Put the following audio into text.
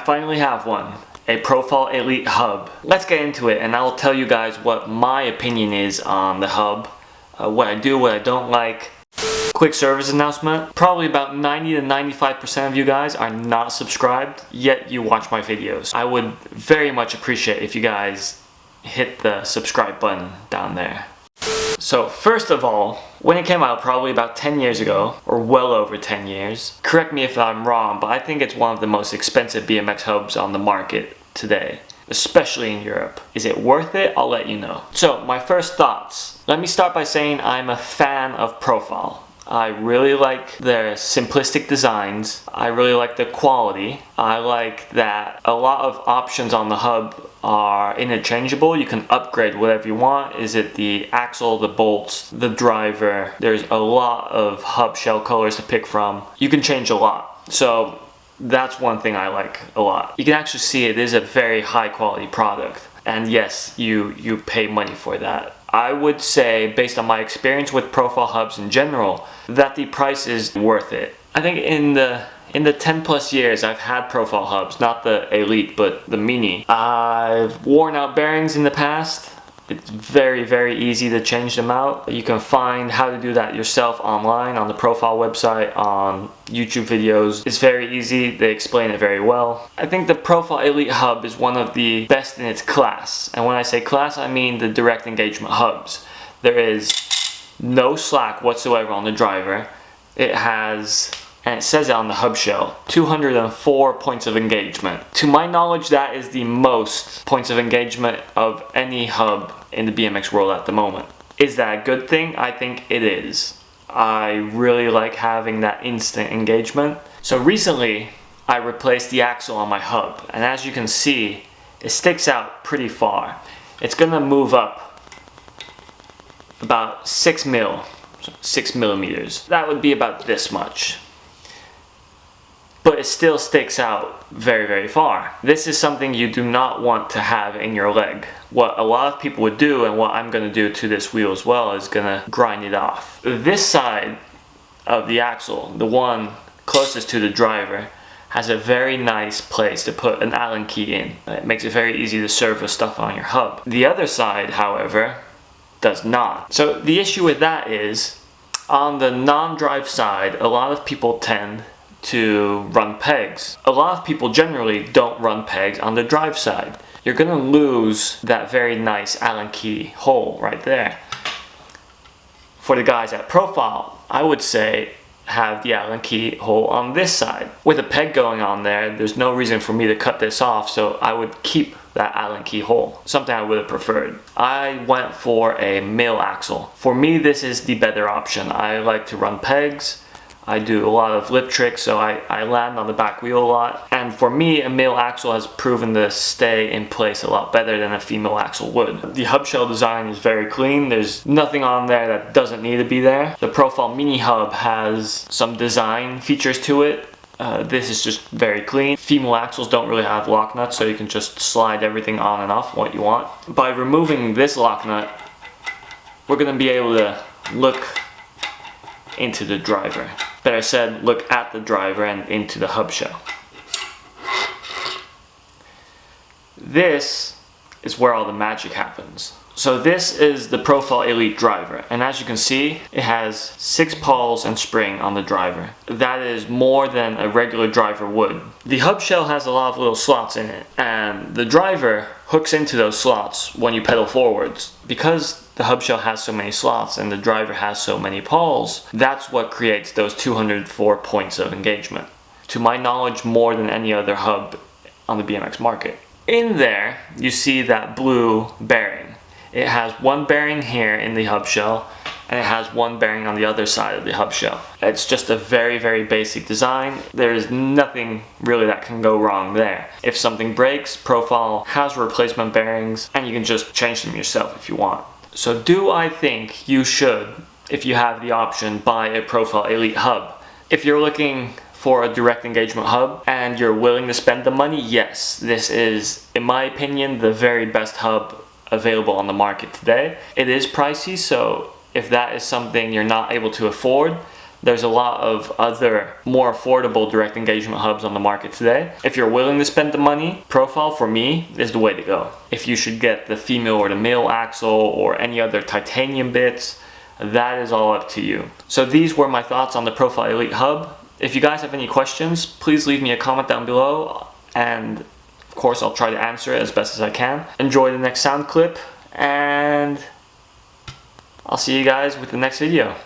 finally have one. A Profile Elite hub. Let's get into it and I'll tell you guys what my opinion is on the hub. What I do, what I don't like. Quick service announcement. Probably about 90 to 95% of you guys are not subscribed, yet you watch my videos. I would very much appreciate if you guys hit the subscribe button down there. So first of all, when it came out probably about 10 years ago, or well over 10 years, correct me if I'm wrong, but I think it's one of the most expensive BMX hubs on the market today, especially in Europe. Is it worth it? I'll let you know. So my first thoughts. Let me start by saying I'm a fan of Profile. I really like their simplistic designs. I really like the quality. I like that a lot of options on the hub are interchangeable. You can upgrade whatever you want. Is it the axle, the bolts, the driver? There's a lot of hub shell colors to pick from. You can change a lot. So that's one thing I like a lot. You can actually see it is a very high quality product. And yes, you pay money for that. I would say, based on my experience with Profile hubs in general, that the price is worth it. I think in the 10 plus years I've had Profile hubs, not the Elite but the Mini, I've worn out bearings in the past. It's very, very easy to change them out. You can find how to do that yourself online on the Profile website, on YouTube videos. It's very easy. They explain it very well. I think the Profile Elite hub is one of the best in its class. And when I say class, I mean the direct engagement hubs. There is no slack whatsoever on the driver. It has, and it says it on the hub shell, 204 points of engagement. To my knowledge, that is the most points of engagement of any hub in the BMX world at the moment. Is that a good thing? I think it is. I really like having that instant engagement. So recently, I replaced the axle on my hub, and as you can see, it sticks out pretty far. It's gonna move up about 6 millimeters. That would be about this much. But it still sticks out very, very far. This is something you do not want to have in your leg. What a lot of people would do, and what I'm gonna do to this wheel as well, is gonna grind it off. This side of the axle, the one closest to the driver, has a very nice place to put an Allen key in. It makes it very easy to service stuff on your hub. The other side, however, does not. So the issue with that is, on the non-drive side, a lot of people tend to run pegs. A lot of people generally don't run pegs on the drive side. You're gonna lose that very nice Allen key hole right there. For the guys at Profile, I would say have the Allen key hole on this side. With a peg going on there, there's no reason for me to cut this off, so I would keep that Allen key hole. Something I would have preferred. I went for a mill axle. For me, this is the better option. I like to run pegs. I do a lot of lip tricks, so I land on the back wheel a lot. And for me, a male axle has proven to stay in place a lot better than a female axle would. The hub shell design is very clean. There's nothing on there that doesn't need to be there. The Profile Mini hub has some design features to it. This is just very clean. Female axles don't really have lock nuts, so you can just slide everything on and off what you want. By removing this lock nut, we're gonna be able to look into the driver. Better said, look at the driver and into the hub shell. This is where all the magic happens. So this is the Profile Elite driver, and as you can see, it has 6 pawls and spring on the driver. That is more than a regular driver would. The hub shell has a lot of little slots in it, and the driver hooks into those slots when you pedal forwards. Because the hub shell has so many slots and the driver has so many pawls, that's what creates those 204 points of engagement. To my knowledge, more than any other hub on the BMX market. In there, you see that blue bearing. It has one bearing here in the hub shell, and it has one bearing on the other side of the hub shell. It's just a very, very basic design. There's nothing really that can go wrong there. If something breaks, Profile has replacement bearings, and you can just change them yourself if you want. So do I think you should, if you have the option, buy a Profile Elite hub? If you're looking for a direct engagement hub and you're willing to spend the money, yes, this is, in my opinion, the very best hub available on the market today. It is pricey, so if that is something you're not able to afford, There's a lot of other more affordable direct engagement hubs on the market today. If you're willing to spend the money, Profile for me is the way to go. If you should get the female or the male axle or any other titanium bits, that is all up to you. So these were my thoughts on the Profile Elite hub. If you guys have any questions, please leave me a comment down below, and of course I'll try to answer it as best as I can. Enjoy the next sound clip, and I'll see you guys with the next video.